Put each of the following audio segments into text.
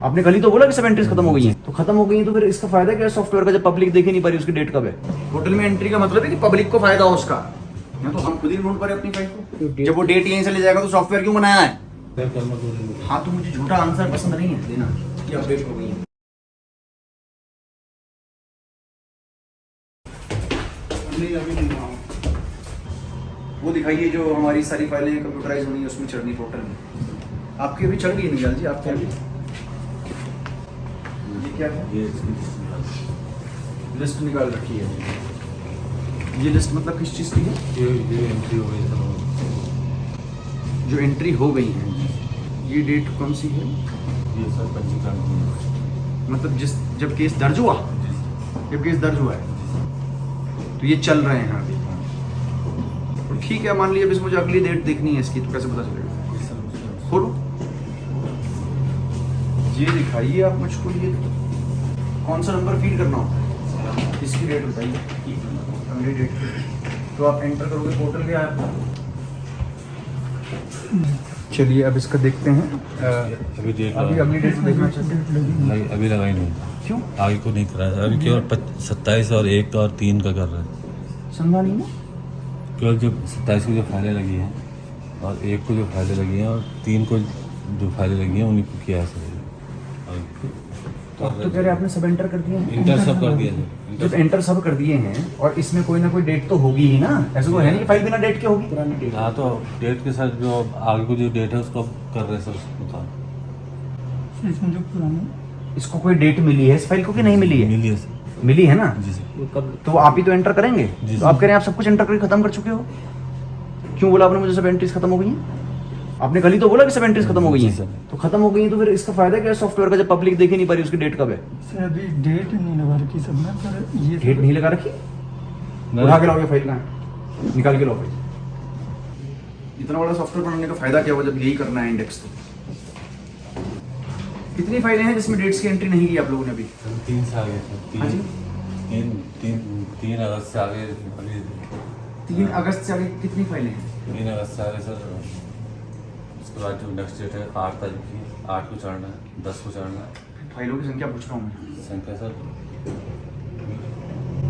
आपने कल ही तो बोला कि सब एंट्रीज खत्म हो गई हैं, तो खत्म हो गई हैं तो फिर इसका फायदा क्या है सॉफ्टवेयर का, जब पब्लिक देख ही नहीं पा रही उसकी डेट कब है। पोर्टल में एंट्री का मतलब है कि पब्लिक को फायदा हो उसका, या तो हम खुद ही ढूंढ पा रहे अपनी फाइल को। जब वो डेट यहीं से ले जाएगा तो सॉफ्टवेयर क्यों बनाया है। हाँ तो मुझे झूठा आंसर पसंद नहीं है देना कि अपडेट हो गई है। वो दिखाइए जो हमारी सारी फाइलें कंप्यूटराइज होनी है उसमें चढ़नी पोर्टल में। आपकी अभी चढ़ गई निकाल जी, आपके अभी ये क्या है, ये लिस्ट निकाल रखी है। ये लिस्ट मतलब किस चीज़ की है, ये एंट्री हो गई सर, जो एंट्री हो गई है। ये डेट कौन सी है, ये सर पंजीकरण की, मतलब जब केस दर्ज हुआ, जब केस दर्ज हुआ है तो ये चल रहे हैं अभी। और ठीक है, मान लीजिए मुझे अगली डेट देखनी है इसकी, तो कैसे पता चलेगा। खोलो, ये दिखाइए आप मुझको, ये कौन सा नंबर फीड करना होता है, इसकी डेट बताइए, अगली डेट। तो आप एंटर करोगे पोर्टल के ऐप। चलिए अब इसका देखते हैं। अभी डेट अभी अगली डेट देखना चाहते हैं। नहीं, अभी लगाई नहीं, क्यों आगे को नहीं कराया अभी, केवल 27 और 1 और 3 का कर रहे हैं। समझा नहीं ना, केवल जो 27 को जो फाइलें लगी हैं और 1 को जो फाइलें लगी हैं और 3 को जो फाइलें लगी हैं उन्हीं को किया है सर। अब तो कह रहे आपने सब एंटर कर दिए हैं। इंटर सब कर दिया सर, जब एंटर सब कर दिए हैं और इसमें कोई ना कोई डेट तो होगी ही ना, ऐसा तो है नहीं कि फाइल बिना डेट के होगी। पुरानी डेट, हाँ तो डेट के साथ जो आगे को जो डेट है उसको कर रहे हैं सर, उसको इसमें जो पुरानी, इसको कोई डेट मिली है इस फाइल को कि नहीं मिली है, मिली है सर। मिली है ना। जी सर, कब, तो आप ही तो एंटर करेंगे। जी तो आप कह रहे हैं आप सब कुछ एंटर करके खत्म कर चुके हो। क्यों बोला आपने मुझे सब एंट्रीज खत्म हो गई हैं, आपने कल ही तो बोला कि सब एंट्रीज खत्म हो गई जी हैं। सर। तो खत्म हो गई हैं तो फिर इसका फायदा क्या है सॉफ्टवेयर का, जब पब्लिक देख ही नहीं पा रही उसकी डेट कब है। सर अभी डेट नहीं लगा रखी सब में, पर ये डेट नहीं लगा रखी, उठा के लाओगे फाइल, कहाँ निकाल के लाओ फाइल। इतना बड़ा सॉफ्टवेयर बनाने का फायदा क्या हुआ जब यही करना है इंडेक्स। तो कितनी फाइलें हैं जिसमें डेट्स की एंट्री नहीं की आप लोगों ने अभी। 3 से आगे सर, हाँ जी? 3 अगस्त से आगे, अभी 3 अगस्त से आगे कितनी फाइलें हैं। 3 अगस्त से आगे सर। उसके बाद जो नेक्स्ट डेट है 8 तारीख की, 8 को चढ़ना है, 10 को चढ़ना है। फाइलों की संख्या पूछ रहा हूँ मैं। संख्या सर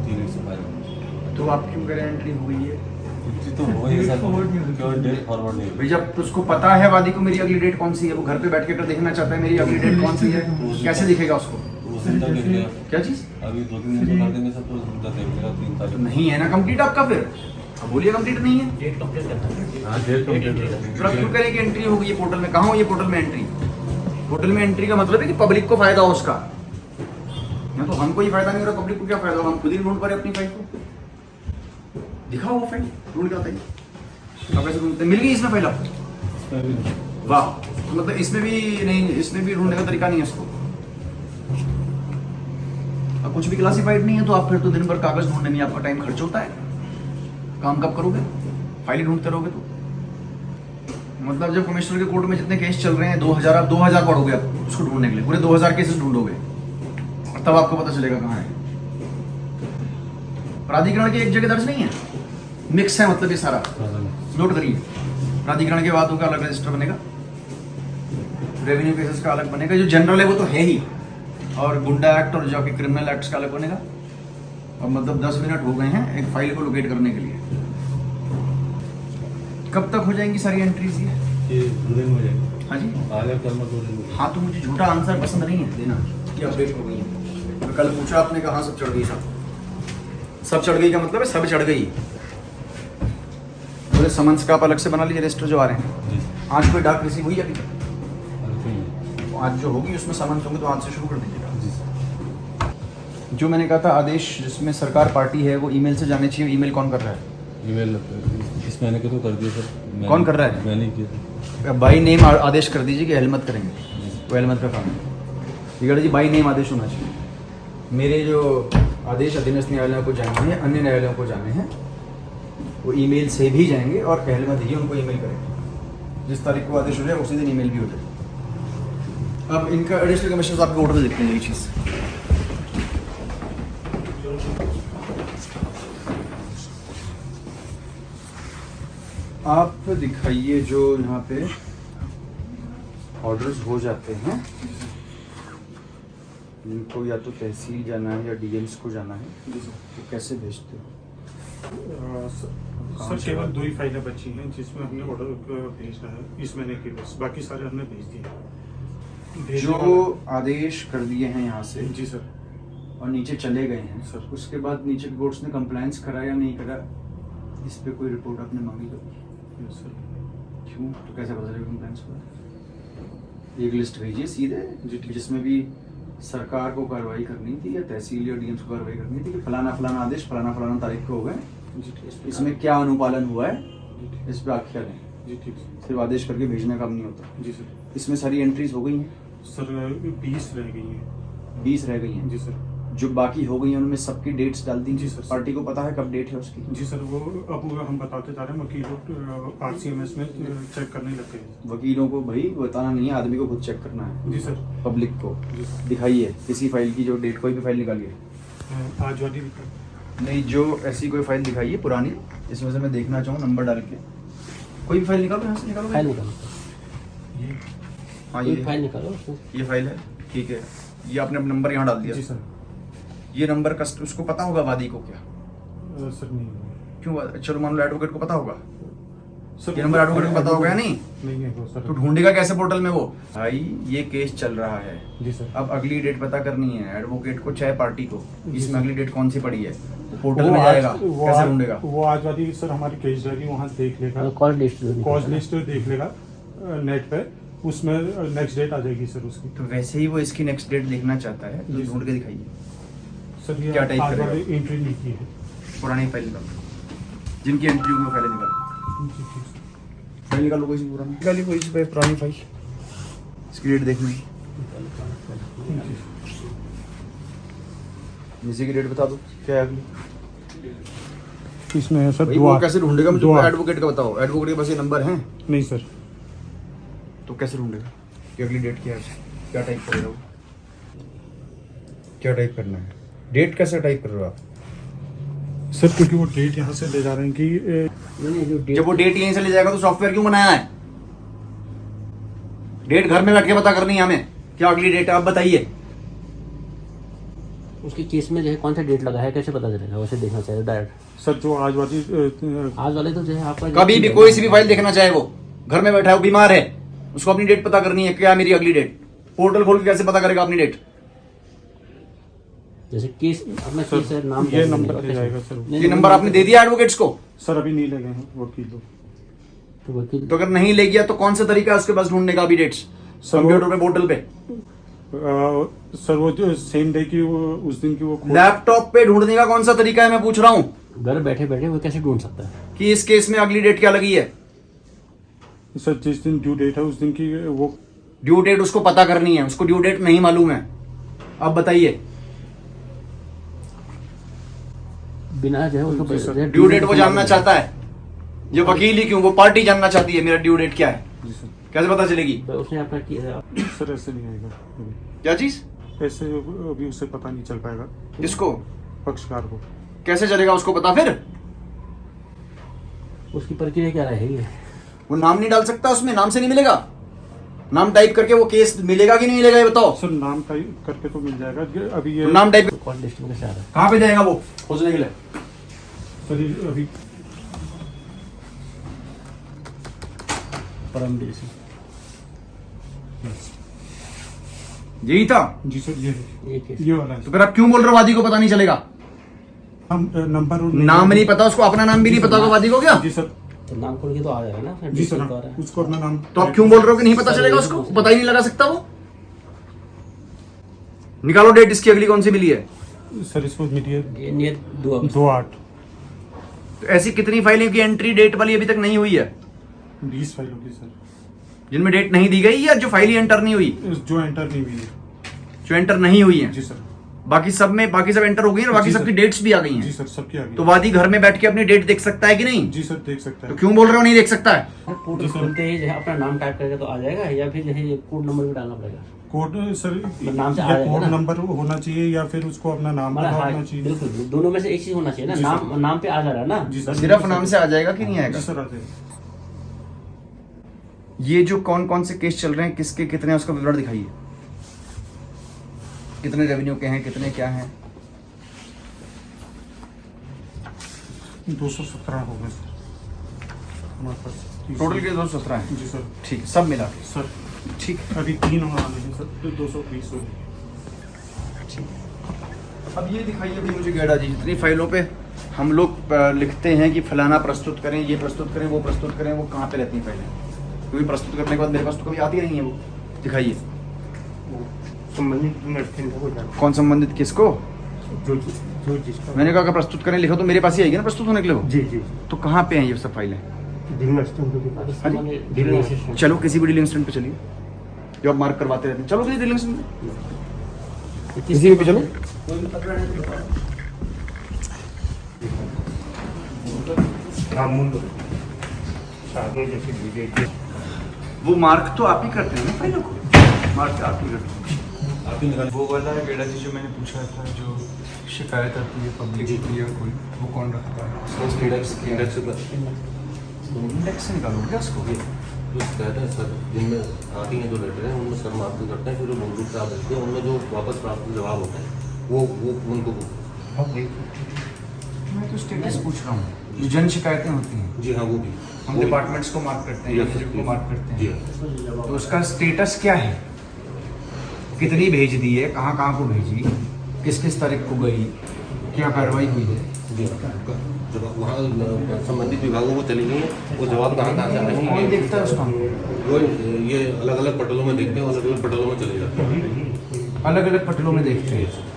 305। तो आप क्यों कह रहे हैं एंट्री हो गई है। एंट्री तो हो गई सर, फॉरवर्ड नहीं होती। केवल डेट फॉरवर्ड नहीं भाई जब उसको पता है वादी को मेरी अगली डेट कौन सी है, वो घर पे बैठ के अगर देखना चाहता है मेरी अगली डेट कौन सी है, कैसे दिखेगा उसको। वो संख्या देख लेगा। क्या चीज अभी 2-3 दिन तो कर देंगे सर, तो संख्या देख लेगा 3 तारीख। नहीं है ना कंप्लीट आपका, फिर अब बोलिए कंप्लीट नहीं है। हाँ डेट कंप्लीट फिर आप क्यों करें कि एंट्री हो गई है पोर्टल में। कहाँ हो ये पोर्टल में एंट्री, पोर्टल में एंट्री का मतलब है कि पब्लिक को फायदा हो उसका, या तो हमको ही फायदा नहीं हो रहा, पब्लिक को क्या फायदा होगा। हम खुद ही ढूंढ पा रहे अपनी फाइल को। दिखाओ वो फाइल, ढूंढ के बताइए आप कैसे ढूंढते। मिल गई इसमें फाइल आपको, वाह। तो मतलब इसमें भी नहीं, इसमें भी ढूंढने का तरीका नहीं है इसको। अब कुछ भी क्लासिफाइड नहीं है तो आप फिर तो दिन भर कागज ढूंढने में आपका टाइम खर्च होता है। काम कब करोगे, फाइल ढूंढते रहोगे तो। मतलब जब कमिश्नर के कोर्ट में जितने केस चल रहे हैं 2000, आप 2000 पढ़ोगे आप उसको ढूंढने के लिए, पूरे 2000 केसेस ढूंढोगे और तब आपको पता चलेगा कहाँ है। प्राधिकरण की एक जगह दर्ज नहीं है, मिक्स है मतलब ये सारा। नोट करिए, प्राधिकरण के बाद उनका अलग रजिस्टर बनेगा, रेवेन्यू केसेस का अलग बनेगा, जो जनरल है वो तो है ही, और गुंडा एक्ट और जो कि क्रिमिनल एक्ट्स का अलग बनेगा। और मतलब 10 मिनट हो गए हैं एक फाइल को लोकेट करने के लिए। कब तक हो जाएंगी सारी एंट्रीज ये 2 दिन हो जाएंगे। हाँ जी, आगे कल में 2 दिन। हाँ तो मुझे झूठा आंसर पसंद नहीं है देना कि अपडेट हो गई है। तो कल पूछा आपने कहा हाँ सब चढ़ गई, सब चढ़ गई का मतलब है सब चढ़ गई। बोले समन्स का आप अलग से बना लीजिए रजिस्टर जो आ रहे हैं। जी आज कोई डाक रिसीव हुई अभी तक, सर, तो आज जो होगी उसमें समन्स होंगे तो आज से शुरू कर दीजिएगा। जी सर। जो मैंने कहा था आदेश जिसमें सरकार पार्टी है वो ईमेल से जाने चाहिए, ईमेल कौन कर रहा है। ईमेल इस महीने के तो कर दिए सर। कौन कर रहा है? मैंने किया। बाई नेम आदेश कर दीजिए कि हेलमत करेंगे, वो हेलमत का काम है। बिगड़ जी बाई नेम आदेश होना चाहिए। मेरे जो आदेश अधीनस्थ न्यायालयों को जाने हैं, अन्य न्यायालयों को जाने हैं, वो ईमेल से भी जाएंगे और हेलमत ही उनको ईमेल करेंगे। जिस तारीख को आदेश हो जाए उसी दिन ईमेल भी हो जाए। अब इनका एडिशनल कमिश्नर आपके ऑर्डर लिखते हैं ये चीज़। आप दिखाइए जो यहाँ पे ऑर्डर्स हो जाते हैं इनको या तो तहसील जाना है या डीएम्स को जाना है, जी सर। तो कैसे भेजते हो? सर केवल 2 ही फाइलें बची हैं जिसमें हमने ऑर्डर भेजना है इस महीने की, बस बाकी सारे हमने भेज दिए। जो आदेश कर दिए हैं यहाँ से जी सर। और नीचे चले गए हैं सर। उसके बाद नीचे के कोर्ट्स ने कंप्लायंस करा या नहीं करा, इस पे कोई रिपोर्ट आपने मांगी तो? Yes sir. क्यों? तो कैसे पता चलेगा कंप्लायंस हुआ? एक लिस्ट भेजिए सीधे जी, ठीक। जिसमें भी सरकार को कार्रवाई करनी थी या तहसील या डीएम्स को कार्रवाई करनी थी कि फलाना फलाना आदेश फलाना फलाना तारीख को हो गए, जी ठीक। इसमें क्या अनुपालन हुआ है, जी ठीक। इस पे आख्या दें। जी ठीक। सिर्फ आदेश करके भेजने का काम नहीं होता। जी सर। इसमें सारी एंट्रीज हो गई हैं, सर 20 रह गई हैं। 20 रह गई हैं। जी सर। जो बाकी हो गई हैं उनमें सबकी डेट्स डाल दी जी सर। पार्टी को पता है कब डेट है उसकी? जी सर, वो अब हम बताते जा रहे हैं, वकील RCMS में चेक करने लग गए। वकीलों को भाई बताना नहीं है, आदमी को खुद चेक करना है, जी सर। पब्लिक को। जी सर। दिखाइए किसी फाइल की जो डेट, कोई भी फाइल निकालिए। आज वाली भी कर। नहीं, जो ऐसी कोई फाइल दिखाइए पुरानी, इसमें से मैं देखना चाहूँ नंबर डाल के। कोई भी फाइल निकालो, यहाँ से निकालो। फाइल निकालो, ये हाँ कोई ये फाइल निकालो। ये फाइल है, ठीक है। ये आपने अपना नंबर यहाँ डाल दिया। जी सर। ये नंबर उसको पता होगा वादी को क्या? सर नहीं क्यों? चलो मान लो एडवोकेट को पता होगा, सर, ये नंबर एडवोकेट को पता होगा या नहीं? नहीं है वो सर। तो ढूंढेगा कैसे पोर्टल में वो? भाई ये केस चल रहा है, जी सर। अब अगली डेट पता करनी है एडवोकेट को चाहे पार्टी को, जी इसमें सर। अगली डेट कौन सी पड़ी है, पोर्टल वो में आज- जाएगा, वो कैसे आज- ढूंढेगा? वो आज वाली सर हमारी केस डायरी वहाँ देख लेगा, कॉल लिस्ट कॉज लिस्ट देख लेगा नेट पे, उसमें नेक्स्ट डेट आ जाएगी सर उसकी। तो वैसे ही वो इसकी नेक्स्ट डेट देखना चाहता है, तो जी ढूंढ सर। के दिखाइए। सर ये क्या टाइप आज करेगा? वाली एंट्री नहीं की है। पुरानी फाइल निकालो, जिनकी एंट्री होगी वो फाइल निकालो। जी ठीक सर। फाइल निकालो कोई सी पुरानी, निकालिए कोई सी पुरानी फाइल, इसकी डेट देखनी है। इसी की डेट बता दो क्या है अगली। इसमें है सर भाई वो कैसे ढूंढेगा? मुझे 2 एडवोकेट का बताओ, एडवोकेट के पास ये नंबर है नहीं सर। तो कैसे ढूंढेगा कि अगली डेट क्या है? क्या टाइप करेगा वो? क्या टाइप करना है? डेट कैसे टाइप कर रहे हो आप? सर क्योंकि वो डेट यहाँ से ले जा रहे हैं कि जब वो डेट यहीं से ले जाएगा तो सॉफ्टवेयर क्यों बनाया है? डेट घर में बैठ के पता करनी है हमें, क्या अगली डेट है आप बताइए। उसके केस में जो है कौन सा डेट लगा है कैसे पता चलेगा? वैसे देखना चाहिए डायरेक्ट। सर जो आज वाली आज वाले तो जो है आपका कभी भी कोई सी भी फाइल देखना चाहे, वो घर में बैठा है, वो बीमार है, उसको अपनी डेट पता करनी है, क्या मेरी अगली डेट, पोर्टल खोल के कैसे पता करेगा अपनी डेट? जैसे केस अपना सर, केस है, नाम ये कैसे नंबर बनेगा, ले कैसे? जाएगा सर। नहीं, ये नंबर आपने दे दिया एडवोकेट्स को? सर अभी नहीं लगे हैं वकील लोग। तो वकील तो अगर नहीं ले गया तो कौन सा तरीका है उसके पास ढूंढने का अभी डेट्स? सर, वो- कंप्यूटर पे, पोर्टल पे, सर वो जो सेम डे की वो उस दिन की वो लैपटॉप पे ढूंढने का कौन सा तरीका है मैं पूछ रहा हूँ घर बैठे बैठे वो कैसे ढूंढ सकता है? कि इस केस में अगली डेट क्या लगी है? सर जिस दिन ड्यू डेट है उस दिन की वो ड्यू डेट उसको पता करनी है, उसको ड्यू डेट नहीं मालूम है, आप बताइए। बिना जो है उसको जी सर। जो है ड्यू डेट वो जानना चाहता है, ये वकील ही क्यों, वो पार्टी जानना चाहती है मेरा ड्यू डेट क्या है, जी सर। कैसे पता चलेगी? तो उसने अपना सर ऐसे नहीं आएगा अभी। क्या चीज? ऐसे अभी उसे पता नहीं चल पाएगा किसको? पक्षकार को। कैसे चलेगा उसको पता? फिर उसकी प्रक्रिया क्या रहेगी? वो नाम नहीं डाल सकता उसमें, नाम से नहीं मिलेगा? नाम टाइप करके वो केस मिलेगा कि नहीं मिलेगा ये बताओ। सर नाम टाइप करके तो मिल जाएगा अभी ये तो नाम टाइप कॉल लिस्ट में कैसे आ रहा है? कहाँ पे जाएगा वो खोजने के लिए? सर ये अभी परमवीर सिंह यही था? जी सर ये केस ये वाला है तो फिर आप क्यों बोल रहे हो वादी को पता नहीं चलेगा? हम नंबर और नाम नहीं पता उसको, अपना नाम भी नहीं पता होगा वादी को क्या? जी सर। तो नाम खोल के तो आ जाएगा ना जी सर डिस्ट्रिक्ट आ रहा है। उसको अपना नाम तो आप क्यों बोल रहे हो कि नहीं पता चलेगा उसको? पता ही नहीं लगा सकता वो? निकालो डेट इसकी अगली कौन सी मिली है। सर इसको मिली है ये नियत 2 अगस्त 2/8 तो ऐसी कितनी फाइलें की एंट्री डेट वाली अभी तक नहीं हुई है 20 फाइल होगी सर जिनमें डेट नहीं दी गई, या जो फाइल ही एंटर नहीं हुई? जो एंटर नहीं हुई है। जो एंटर नहीं हुई है, जी सर। बाकी सब एंटर हो गई और बाकी जी सर। सबकी डेट्स भी आ गई जी हैं। सर सबकी आ गई। तो वादी घर में बैठ के अपनी डेट देख सकता है कि नहीं? जी सर देख सकता तो है। क्यों बोल रहे हो नहीं देख सकता है? पोर्टल जी सर। खोलते ही जो है अपना नाम टाइप करके तो आ जाएगा, या फिर जो है ये कोड नंबर भी डालना पड़ेगा? कोड सर नाम से आ या जाएगा कोड ना? नंबर होना चाहिए या फिर उसको अपना नाम मतलब पता हाँ, होना चाहिए। बिल्कुल दोनों में से एक चीज होना चाहिए ना। जी सर। नाम पे आ जा रहा है ना? जी सर। सिर्फ नाम से आ जाएगा कि नहीं जी आएगा? सर आते हैं। ये जो कौन कौन से केस चल रहे हैं, किसके कितने, उसका विवरण दिखाइए। कितने रेवेन्यू के हैं, कितने क्या हैं? 217 हो गए सर हमारे पास। टोटल के 217 हैं। जी सर। ठीक है, सब मिला के। सर ठीक है। अभी 3 होने वाले हैं सर, तो 220 हो गए। अब ये दिखाइए अभी मुझे गेड़ा जी, जितनी फाइलों पे हम लोग लिखते हैं कि फलाना प्रस्तुत करें, ये प्रस्तुत करें, वो प्रस्तुत करें, वो कहाँ पे रहती हैं फाइलें? क्योंकि प्रस्तुत करने के बाद मेरे पास तो कभी आती नहीं है वो। दिखाइए। संबंधित यूनिवर्सिटी को जाना कौन संबंधित किसको? जो जिसका मैंने कहा कि प्रस्तुत करें लिखा तो मेरे पास ही आएगी ना प्रस्तुत होने के लिए वो। जी जी तो कहाँ पे हैं ये सब फाइलें? यूनिवर्सिटी के पास डीलिंग असिस्टेंट। चलो किसी भी डीलिंग स्टैंड पे चलिए, जो आप मार्क करवाते रहते हैं। चलो किसी डीलिंग स्टैंड पे, किसी भी पे चलो। आगे जैसे बीजेपी वो मार्क तो आप ही करते हैं ना फाइलों को, मार्क आप ही करते हैं। आप ही निकाल। वो वाला गेड़ा जी जो मैंने पूछा था, जो शिकायत आती है पब्लिक की या कोई, वो कौन रखता है? इंडेक्स इंडेक्स पर इंडेक्स से निकालोगे क्या उसको? जो शिकायत है सर, जिनमें आती हैं जो लेटर हैं उनमें सर मार्क करते हैं, फिर जो मूल रूप से आप देखते हैं उनमें जो वापस प्राप्त जवाब होता है वो उनको मैं तो स्टेटस पूछ रहा हूँ, जो जन शिकायतें होती हैं जी हाँ वो भी हम डिपार्टमेंट्स को मार्क करते हैं, Yes, को yes. मार्क करते जी हैं, हाँ। तो उसका स्टेटस क्या है? कितनी भेज दी है, कहाँ कहाँ को भेजी, किस किस तारीख को गई, क्या कार्रवाई हुई है? जी हाँ। जब वहाँ संबंधित विभागों को चली गई हैं, वो जवाब कहाँ कहाँ से आ रहे कौन हैं देखता है उसका? वो ये अलग अलग पटलों में देखते हैं, अलग अलग पटलों में चले जाते हैं। अलग अलग पटलों में देखते हैं।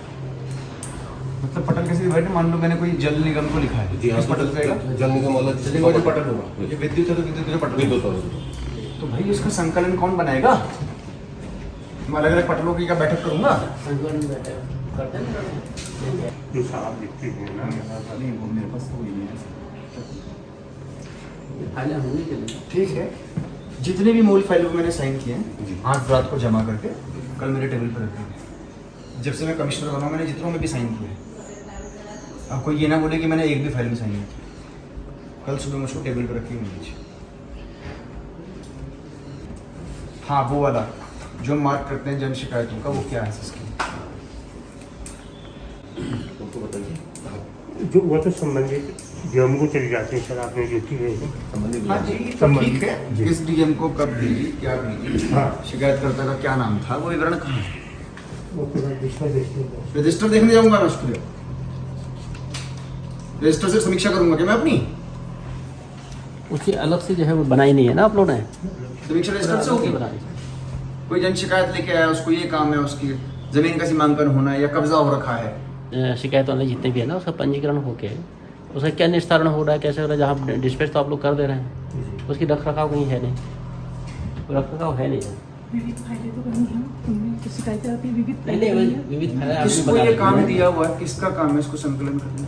मतलब पटल कैसे डिवाइड? मान लो मैंने कोई जल निगम को लिखा है, जी हाँ। किस पटल पे आएगा? जल निगम वाला जल निगम जो पटल होगा, ये विद्युत है तो विद्युत जो पटल विद्युत होगा। वाला। तो भाई इसका संकलन कौन बनाएगा? मैं अलग अलग पटलों की क्या बैठक करूंगा? जो साहब लिखते हैं ना वो मेरे पास तो नहीं है। फाइलें होनी चाहिए। ठीक है, जितने भी मूल फाइलों को मैंने साइन किए हैं जी। आज रात को जमा करके कल मेरे टेबल पर रख देंगे। जब से मैं कमिश्नर बना मैंने जितनों में भी साइन किए हैं। अब कोई ये ना बोले कि मैंने एक भी फाइल में साइन नहीं किया। कल सुबह मुझको टेबल पर रखी हुई नीचे। हाँ वो वाला जो मार्क करते हैं जन शिकायतों का, वो क्या है इसकी? उनको बताइए जो वो तो संबंधित डीएम को चली जाते हैं सर, आपने जो की है संबंधित हाँ जी, विभाग। तो संबंधित। ठीक है। जी। किस डीएम को कब भेजी, क्या भेजी, हाँ। शिकायतकर्ता का क्या नाम था, वो विवरण कहाँ है? वो पूरा डिस्प्ले देखते हैं। रजिस्टर देखने जाऊंगा मैं उसके लिए, रजिस्टर से समीक्षा करूंगा क्या मैं अपनी? उसकी अलग से जो है वो बनाई नहीं है ना आप लोगों ने। समीक्षा रजिस्टर से होगी। कोई जन शिकायत लेके आया, उसको ये काम है, उसकी जमीन का सीमांकन होना है या कब्जा हो रखा है, शिकायत वाले जितने भी है ना उसका पंजीकरण होके उसका क्या निस्तारण हो रहा है, कैसे हो रहा है, जहाँ डिस्पैच तो आप लोग कर दे रहे हैं, उसकी रख रखाव कहीं है नहीं, रख रखाव है नहीं। विविध फाइलें तो बनी हैं, उनमें तो शिकायतें आती हैं, विविध नहीं फाइलें बनी हैं। विविध फाइलें आपने किसको बना ये दी काम हैं। दिया हुआ है, किसका काम है इसको संकलन करना?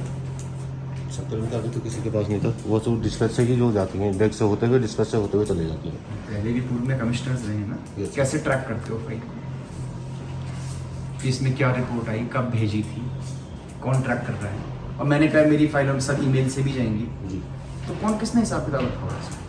संकलन का अभी तो किसी के पास नहीं था, वो सब डिस्पैच से ही जो जाती हैं, इंडेक्स से होते हुए डिस्पैच से होते हुए चले जाती हैं। पहले भी पूर्व में कमिश्नर्स रहे हैं ना, Yes. कैसे ट्रैक करते हो फाइल को? कि इसमें क्या रिपोर्ट आई, कब भेजी थी, कौन ट्रैक कर रहा है? और मैंने कहा मेरी फाइल अब सब ईमेल से भी जाएंगी, जी तो कौन किसने हिसाब किताब रखा हुआ है इसमें?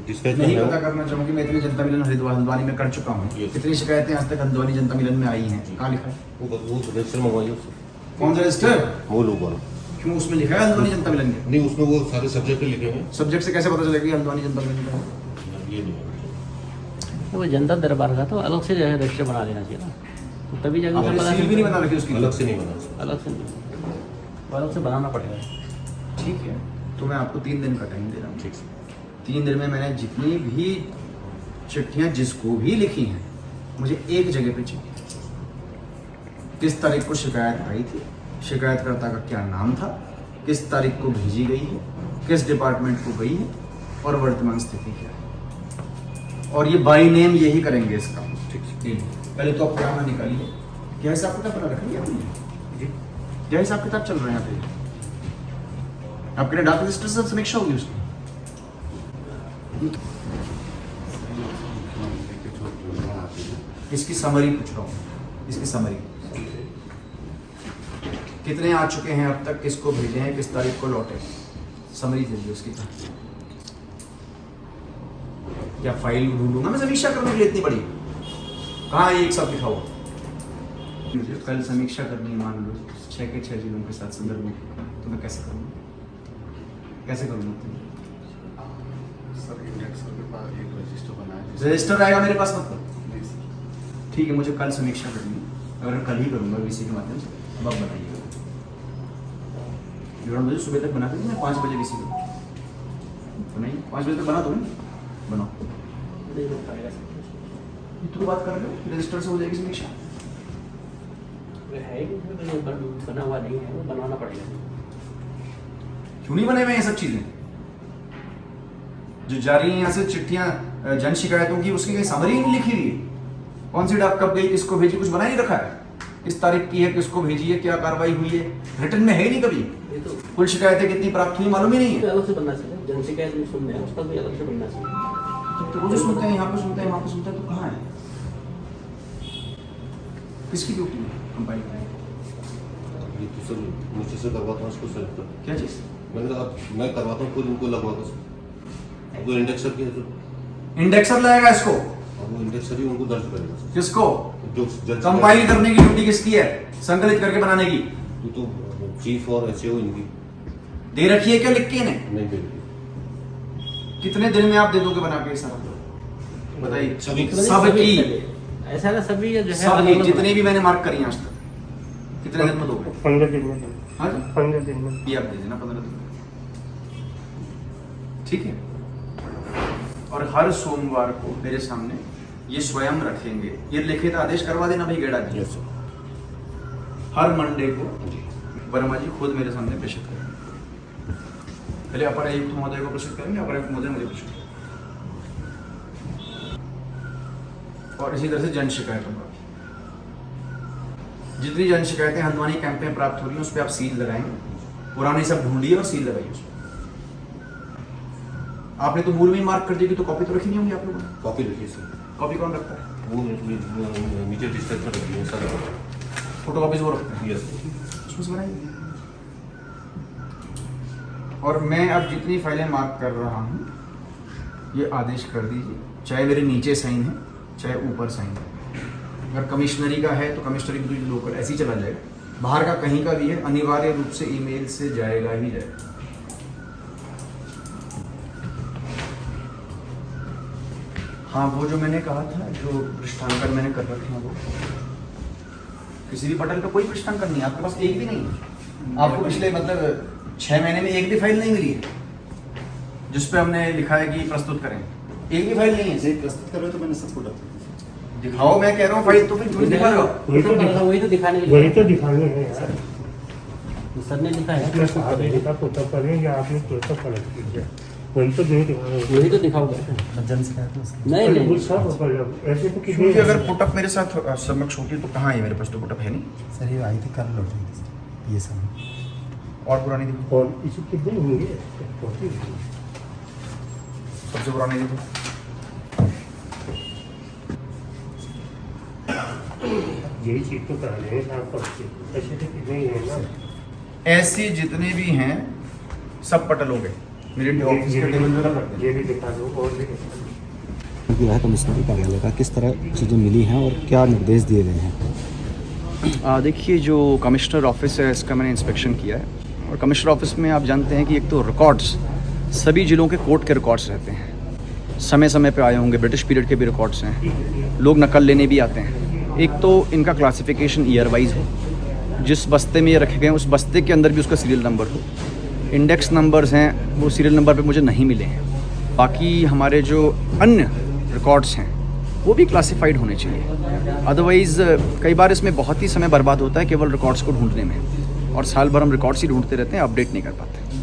डिस्पैच नहीं में पता करना चाहूँगी मैं, इतनी जनता मिलन हल्द्वानी में कर चुका हूँ। Yes. कितनी शिकायतें आज तक हल्द्वानी जनता मिलन में आई हैं, कहाँ लिखा है? वो रजिस्टर मंगवाइए उससे, कौन सा रजिस्टर? वो लोग वाला। क्यों उसमें लिखा है हल्द्वानी जनता मिलन के? नहीं उसमें वो सारे सब्जेक्ट लिखे हैं, सब्जेक्ट से कैसे पता चलेगा कि हल्द्वानी जनता मिलन का है? ये नहीं है। वो जनता दरबार का तो अलग से जो है रजिस्टर बना देना चाहिए ना, तो तभी जाकर आपने पता सील भी नहीं बना रखी उसकी? अलग से नहीं बना। अलग से नहीं, वो अलग से बनाना पड़ेगा। ठीक है, तो मैं आपको 3 दिन का टाइम दे रहा हूँ। ठीक से 3 दिन में मैंने जितनी भी चिट्ठियाँ जिसको भी लिखी हैं, मुझे एक जगह पे चाहिए। किस तारीख को शिकायत आई थी, शिकायतकर्ता का क्या नाम था, किस तारीख को भेजी गई है, किस डिपार्टमेंट को गई है और वर्तमान स्थिति क्या है। और ये बाई नेम यही करेंगे इसका। ठीक है, पहले तो आप क्या निकालिए, क्या हिसाब किताब बना रखिए आपने? जी, क्या हिसाब किताब चल रहा है यहाँ पे? आपके लिए डाक रजिस्टर से समीक्षा होगी उसकी। इसकी समरी पूछ रहा हूँ, इसकी समरी कितने आ चुके हैं अब तक, किसको भेजे हैं, किस तारीख को लौटे, समरी चाहिए उसकी। क्या फाइल ढूंढूंगा मैं समीक्षा करने के लिए इतनी बड़ी? कहाँ है एक सब लिखा हुआ? मुझे कल समीक्षा करनी है, मान लो 6 के 6 जिलों के साथ संदर्भ में, तो मैं कैसे करूँगा? कैसे करूँगा? सर इंडेक्स के पास एक रजिस्टर बना है रजिस्टर आएगा मेरे पास मतलब? ठीक है, मुझे कल समीक्षा करनी है, अगर मैं कल ही करूँगा वीसी के माध्यम से, अब आप बताइएगा। विवरण मुझे सुबह तक बना देंगे, मैं 5 बजे वीसी करूँ बनाइए, 5 बजे तक बना दो ना, बनाओ। नहीं हो पाएगा सर। तो बात कर रहे हो रजिस्टर से हो जाएगी समीक्षा? है कि बना हुआ नहीं है, वो बनवाना पड़ेगा। क्यों नहीं बने हुए ये सब चीजें जो जारी हैं यहाँ से चिट्ठियां जन शिकायतों की, उसकी कहीं समरी नहीं लिखी हुई है? कौन सी डाक कब गई, किसको भेजी, कुछ बना नहीं रखा है? किस तारीख की है, किसको भेजी है, क्या कार्रवाई हुई है, रिटर्न में है ही नहीं कभी। ये तो कुल शिकायतें कितनी प्राप्त हुई मालूम ही नहीं है। अलग से बनना चाहिए, जन शिकायत में सुनने हैं उसका भी अलग से बनना चाहिए। तो वो जो सुनते हैं यहाँ पे सुनते हैं, वहाँ पे सुनते हैं, तो कहाँ है? किसकी ड्यूटी है कंपाइल करने? ये तो सर मुझे से करवाता हूँ इसको सर। क्या चीज? मैंने कहा अब मैं करवाता हूँ, खुद इनको लगवाता हूँ। अब वो इंडेक्सर की है तो इंडेक्सर लगाएगा इसको? अब वो इंडेक्सर ही उनको दर्ज करेगा सर। किसको? जो जज कंपाइल करने की ड्यूटी किसकी है? संकलित करके बनाने की ये तो चीफ और एचओ इनकी दे रखी है क्या लिख के इन्हें? नहीं दे रही। कितने दिन में आप दे दोगे बना के सारा? बताइए। सभी सबकी ऐसा ना सभी जो है सबकी जितनी भी मैंने मार्क करी आज तक, कितने दिन में दोगे? 15 दिन में हाँ जी, 15 दिन में ये आप दे देना 15 दिन में। ठीक है। और हर सोमवार को मेरे सामने ये स्वयं रखेंगे, ये लिखित आदेश करवा देना भाई गेड़ा जी। Yes sir. हर मंडे को वर्मा जी खुद मेरे सामने प्रेषित करेंगे। पहले अपर आयुक्त महोदय को प्रेषित करेंगे, अपर आयुक्त महोदय मुझे प्रेषित करेंगे। और इसी तरह से जन शिकायतों का, जितनी जन शिकायतें हल्द्वानी कैंप में प्राप्त हो रही हैं उस पर आप सील लगाएंगे, पुरानी सब ढूंढिए और सील लगाइए उस पर। आपने तो मूल में मार्क कर दी तो कॉपी तो रखी नहीं होंगी आप लोगों ने? कॉपी लिखी सर। कॉपी कौन रखता है? वो नीचे डिस्ट्रिक्ट में रखी है सर। फोटो कॉपीज वो रखते हैं, यस उसमें से बनाइए। और मैं अब जितनी फाइलें मार्क कर रहा हूँ ये आदेश कर दीजिए, चाहे मेरे नीचे साइन है चाहे ऊपर साइन है। अगर कमिश्नरी का है तो कमिश्नरी की लोकल ऐसे ही चला जाएगा, बाहर का कहीं का भी है अनिवार्य रूप से ईमेल से जाएगा ही जाएगा। हाँ, वो जो मैंने कहा था, जो पृष्ठांकन मैंने कर रखे हैं, वो किसी भी पटल का कोई पृष्ठांकन नहीं है आपके पास, एक भी नहीं है। आपको पिछले मतलब 6 महीने में एक भी फाइल नहीं मिली है जिस पे हमने लिखा है कि प्रस्तुत करें, एक भी फाइल नहीं है। प्रस्तुत कर रहे हो तो मैंने सबको डाल दिखाओ, मैं कह रहा हूँ फाइल तो फिर क्यों दिखा रहे हो? वही तो दिखाने के वही लिए तो दिखाने हैं यार। सर ने लिखा है, अपने साथ लिखा फोटो करें या आपने फोटो कलेक्ट कीजिए, वही तो नहीं दिखाना। वही तो दिखाऊंगा। जन शिकायत नहीं वो नहीं सब ऐसे तो क्योंकि कितने अगर पुटअप मेरे साथ समक्ष होती तो कहाँ है मेरे पास, तो पुटअप है नहीं। सर ये आई थी कल लौट रही थी ये सब। और पुरानी देखो, और इसी कितने होंगे होती है। सबसे पुरानी देखो, यही चीज तो कराने हैं साफ करके, ऐसे तो कितने ही है ना। ऐसी जितने भी हैं सब पटल हो गए मेरे ऑफिस के टेबल पे रख दें। ये भी दिखा दो और भी दिखा दो। जो है कमिश्नरी कार्यालय का किस तरह चीज़ें मिली हैं और क्या निर्देश दिए गए हैं? देखिए, जो कमिश्नर ऑफिस है इसका मैंने इंस्पेक्शन किया है, और कमिश्नर ऑफिस में आप जानते हैं कि एक तो रिकॉर्ड्स सभी जिलों के कोर्ट के रिकॉर्ड्स रहते हैं, समय समय पे आए होंगे, ब्रिटिश पीरियड के भी रिकॉर्ड्स हैं, लोग नकल लेने भी आते हैं। एक तो इनका क्लासिफिकेशन ईयर वाइज हो, जिस बस्ते में ये रखे गए हैं उस बस्ते के अंदर भी उसका सीरियल नंबर हो। इंडेक्स नंबर्स हैं वो सीरियल नंबर पे मुझे नहीं मिले हैं। बाकी हमारे जो अन्य रिकॉर्ड्स हैं वो भी क्लासिफाइड होने चाहिए, अदरवाइज़ कई बार इसमें बहुत ही समय बर्बाद होता है केवल रिकॉर्ड्स को ढूंढने में, और साल भर हम रिकॉर्ड्स ही ढूंढते रहते हैं, अपडेट नहीं कर पाते।